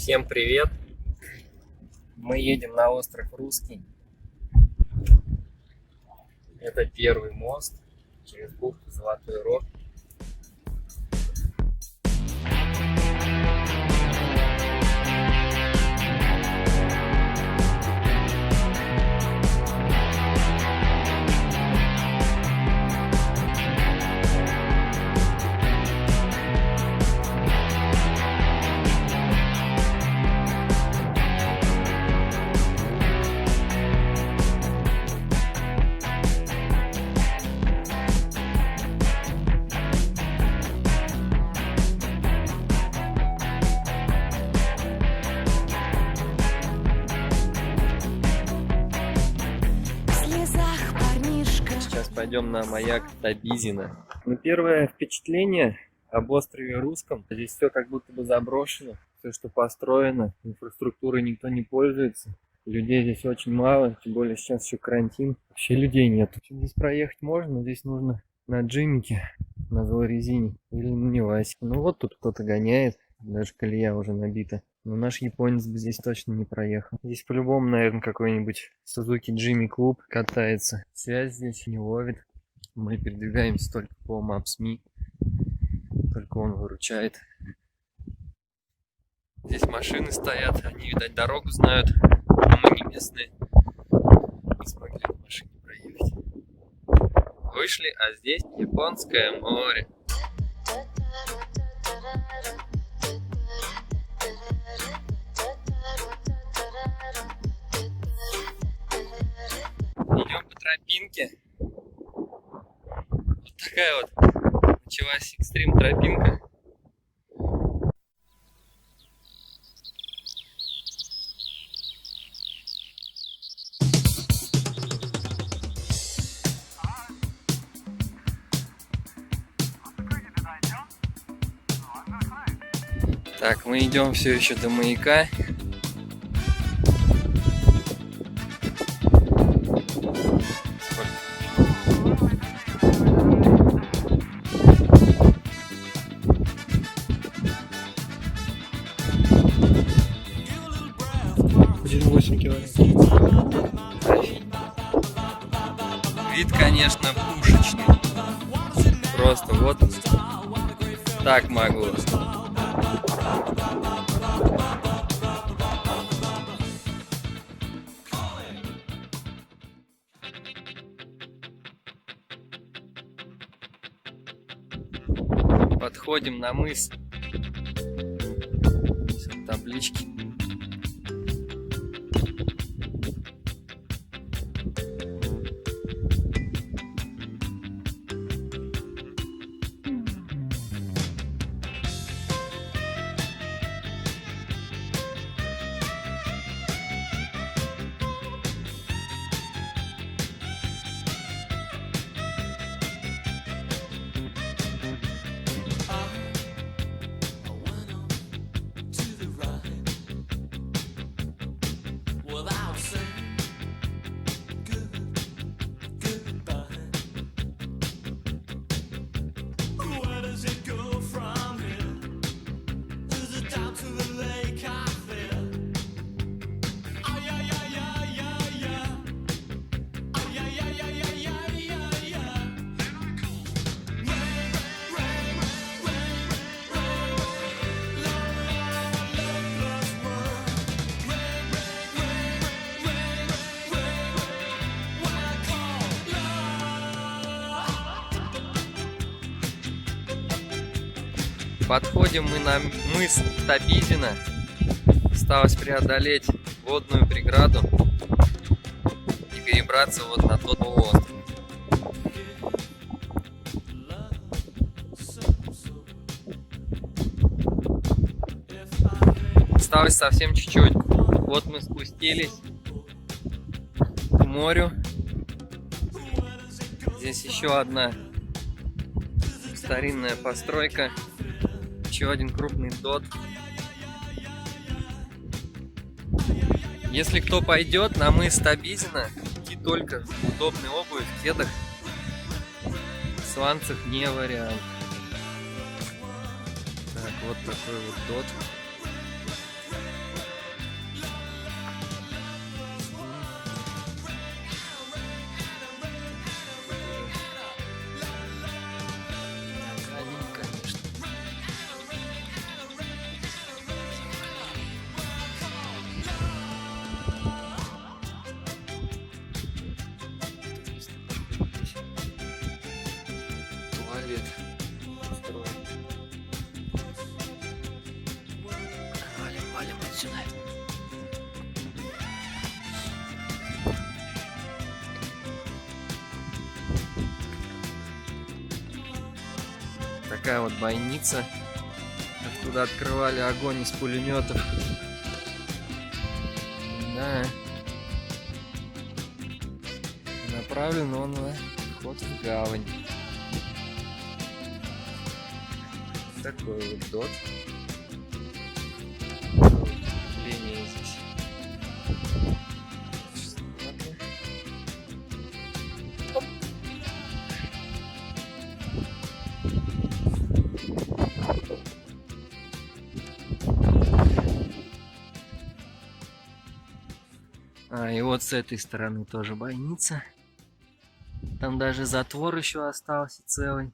Всем привет! Мы едем на остров Русский. Это первый мост через бухту Золотой Рог. Сейчас пойдем на маяк Табизино. Ну, первое впечатление об острове Русском. Здесь все как будто бы заброшено. Все, что построено, инфраструктурой никто не пользуется. Людей здесь очень мало, тем более сейчас еще карантин. Вообще людей нет. Здесь проехать можно, но здесь нужно на джимике, на злой резине или на Невасе. Ну вот тут кто-то гоняет, даже колея уже набита. Но наш японец бы здесь точно не проехал. Здесь по-любому, наверное, какой-нибудь Suzuki Jimmy Club катается. Связь здесь не ловит. Мы передвигаемся только по Maps.me. Только он выручает. Здесь машины стоят, они, видать, дорогу знают, а мы не местные. Не смогли в машине проехать. Вышли, а здесь Японское море. Идем по тропинке. Вот такая вот началась экстрим тропинка. Так, мы идем все еще до маяка. Вид, конечно, пушечный. Просто вот так могу. Подходим на мыс. Здесь вот таблички. Подходим мы на мыс Табизино. Осталось преодолеть водную преграду и перебраться вот на тот остров. Осталось совсем чуть-чуть. Вот мы спустились к морю. Здесь еще одна старинная постройка. Еще один крупный дот. Если кто пойдет на мыс Табизино, идти только в удобной обуви, в кедах. Сланцев не вариант. Так, вот такой вот дот. сюда. Такая вот бойница, откуда открывали огонь из пулеметов. Да. Направлен он на вход в гавань. Такой вот дот. Укрепление здесь. Оп. И вот с этой стороны тоже бойница. Там даже затвор еще остался целый.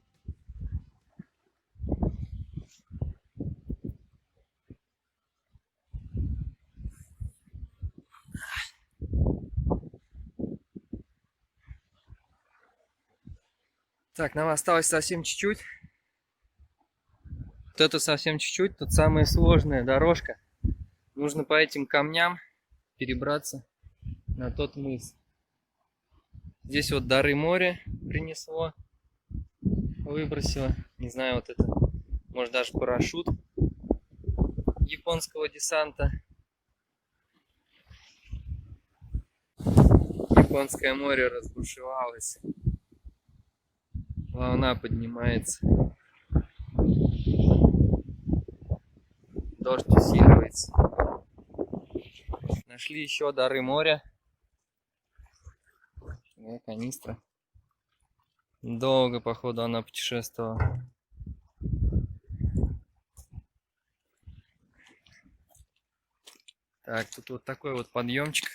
Так, нам осталось совсем чуть-чуть. Вот это совсем чуть-чуть, тут самая сложная дорожка. Нужно по этим камням перебраться на тот мыс. Здесь вот дары моря принесло, выбросило. Не знаю, вот это, может даже парашют японского десанта. Японское море разбушевалось. Волна поднимается. Дождь усиливается. Нашли еще дары моря. Канистра. Долго, походу, она путешествовала. Так, тут вот такой вот подъемчик.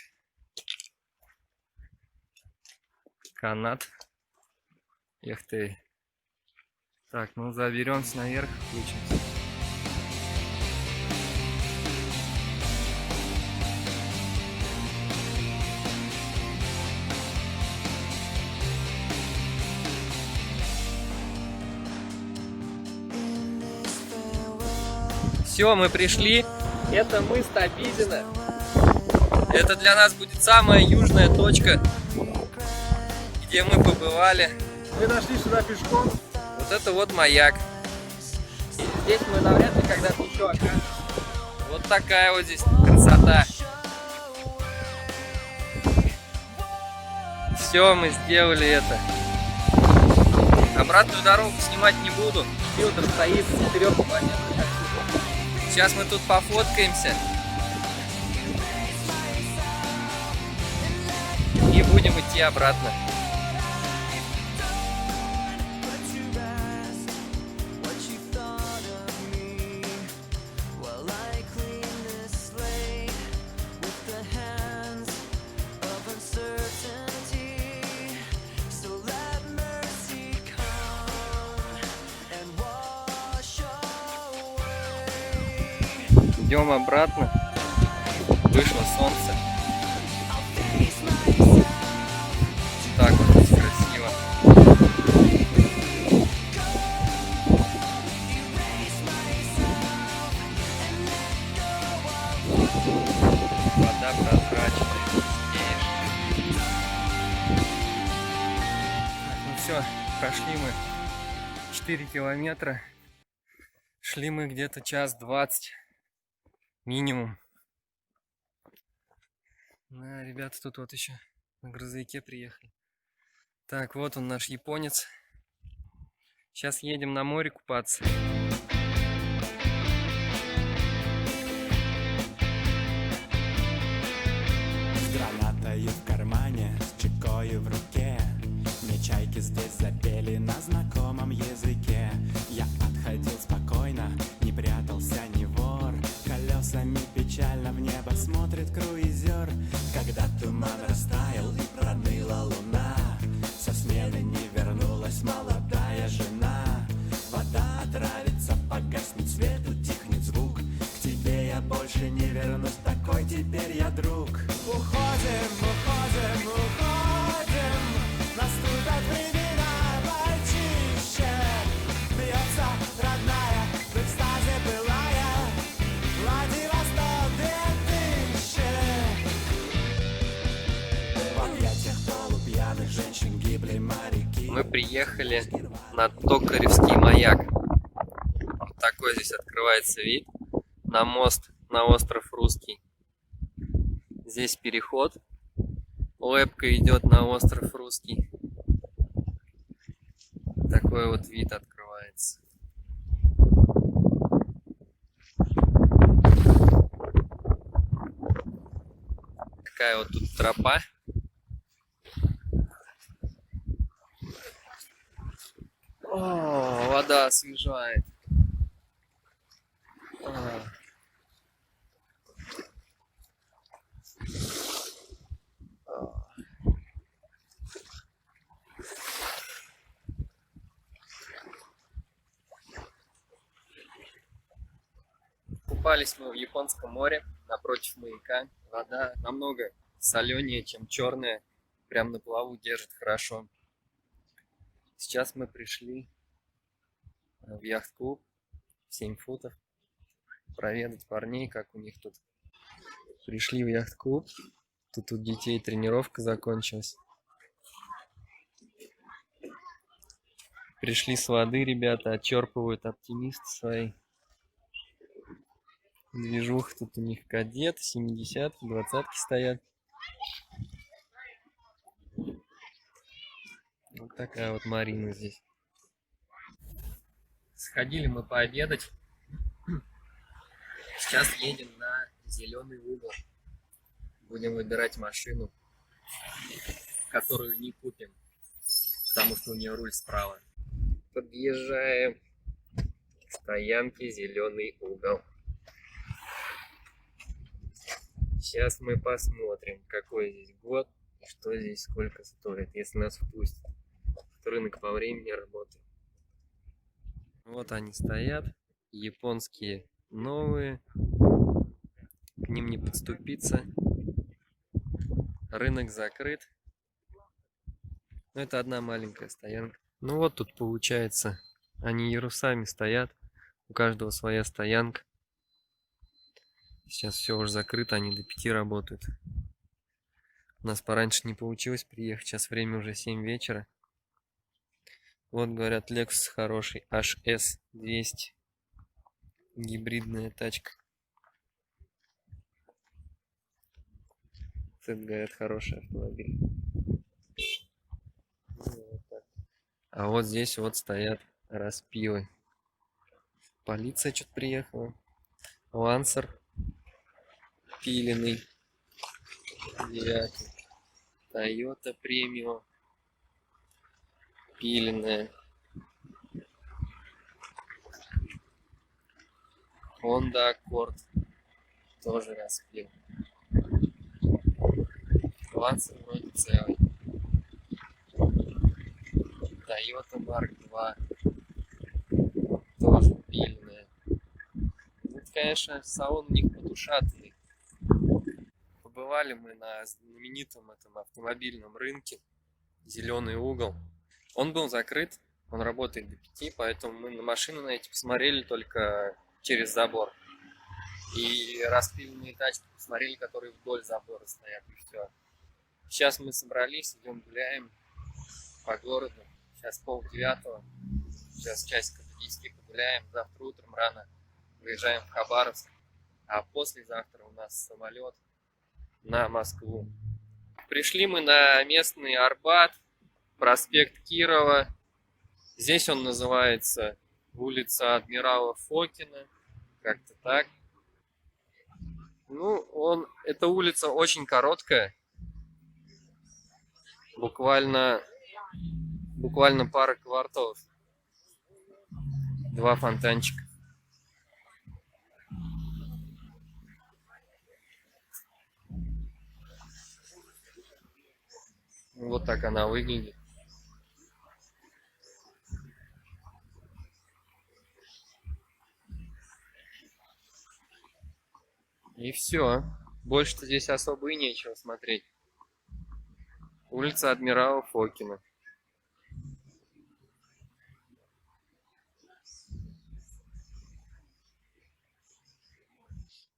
Канат. Эх ты. Так, ну заберемся наверх, включимся. Все, мы пришли. Это мыс Табизино. Это для нас будет самая южная точка, где мы побывали. Мы дошли сюда пешком. Вот это вот маяк. И здесь мы навряд ли когда-то еще окажемся. Вот такая вот здесь красота. Все, мы сделали это. Обратную дорогу снимать не буду. Фильтр стоит с 4 километров. Сейчас мы тут пофоткаемся. И будем идти обратно. Идем обратно. Вышло солнце. Так вот здесь красиво. Вода прозрачная. Ну все, прошли мы 4 километра. Шли мы где-то 1:20. Минимум. Да, ребята тут вот еще на грузовике приехали. Так, вот он наш японец. Сейчас едем на море купаться. С гранатой в кармане, с чекой в руке. Мне чайки здесь запели на знакомом языке. Я отходил спокойно, не прятался ни вор. Колесами печально в небо смотрит круизер. Когда туман растаял и проныла луна, со смены не вернулась молодая жена. Вода отравится, погаснет свет, утихнет звук. К тебе я больше не вернусь, такой теперь я друг. Уходим, уходим, уходим. Наступят времена почище. Бьется родная, в экстазе былая. Владивосток, Мы приехали на Токаревский маяк. Вот такой здесь открывается вид на мост, на остров Русский. Здесь переход. Лэпка идет на остров Русский. Такой вот вид открывается. Такая вот тут тропа. О, вода освежает. Купались мы в Японском море, напротив маяка. Вода намного соленее, чем черная. Прям на плаву держит хорошо. Сейчас мы пришли в яхт-клуб 7 футов проведать парней, как у них тут. Пришли в яхт-клуб. Тут у детей тренировка закончилась. Пришли с воды, ребята, отчерпывают оптимисты свои. Движуха тут у них кадет, 70-ки, 20-ки стоят. Вот такая вот Марина здесь. Сходили мы пообедать. Сейчас едем на зеленый угол. Будем выбирать машину, которую не купим, потому что у нее руль справа. Подъезжаем к стоянке зеленый угол. Сейчас мы посмотрим, какой здесь год и что здесь сколько стоит, если нас впустят. Рынок по времени работает. Вот они стоят, японские новые, к ним не подступиться. Рынок закрыт. Но это одна маленькая стоянка. Ну вот тут получается, они ярусами стоят, у каждого своя стоянка. Сейчас все уже закрыто, они до 5 работают. У нас пораньше не получилось приехать, сейчас время уже 7 вечера. Вот, говорят, Lexus хороший, HS 200. Гибридная тачка. Это, говорят, хороший автомобиль. Вот так. А вот здесь вот стоят распилы. Полиция что-то приехала. Лансер пиленый. 9. Toyota премиум. Пиленная. Honda Accord. Тоже распил. Лансер вроде целый. Toyota Mark II. Тоже пиленная. Ну, конечно, салон у них подушатанный. Побывали мы на знаменитом этом автомобильном рынке. Зеленый угол. Он был закрыт, он работает до 5, поэтому мы на машины на эти посмотрели только через забор. И распиленные тачки посмотрели, которые вдоль забора стоят, и все. Сейчас мы собрались, идем гуляем по городу. Сейчас 8:30. Сейчас часиков до 10 погуляем. Завтра утром рано выезжаем в Хабаровск. А послезавтра у нас самолет на Москву. Пришли мы на местный Арбат, проспект Кирова. Здесь он называется улица Адмирала Фокина. Как-то так. Ну, эта улица очень короткая. Буквально пара кварталов. 2 фонтанчика. Вот так она выглядит. И все. Больше-то здесь особо и нечего смотреть. Улица Адмирала Фокина.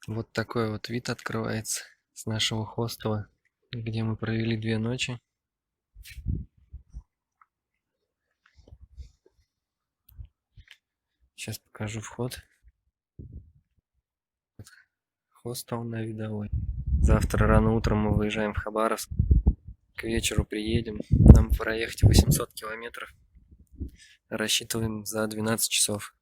Вот такой вот вид открывается с нашего хостела, где мы провели 2 ночи. Сейчас покажу вход. Хостел на Видовой. Завтра рано утром мы выезжаем в Хабаровск. К вечеру приедем. Нам проехать 800 километров. Рассчитываем за 12 часов.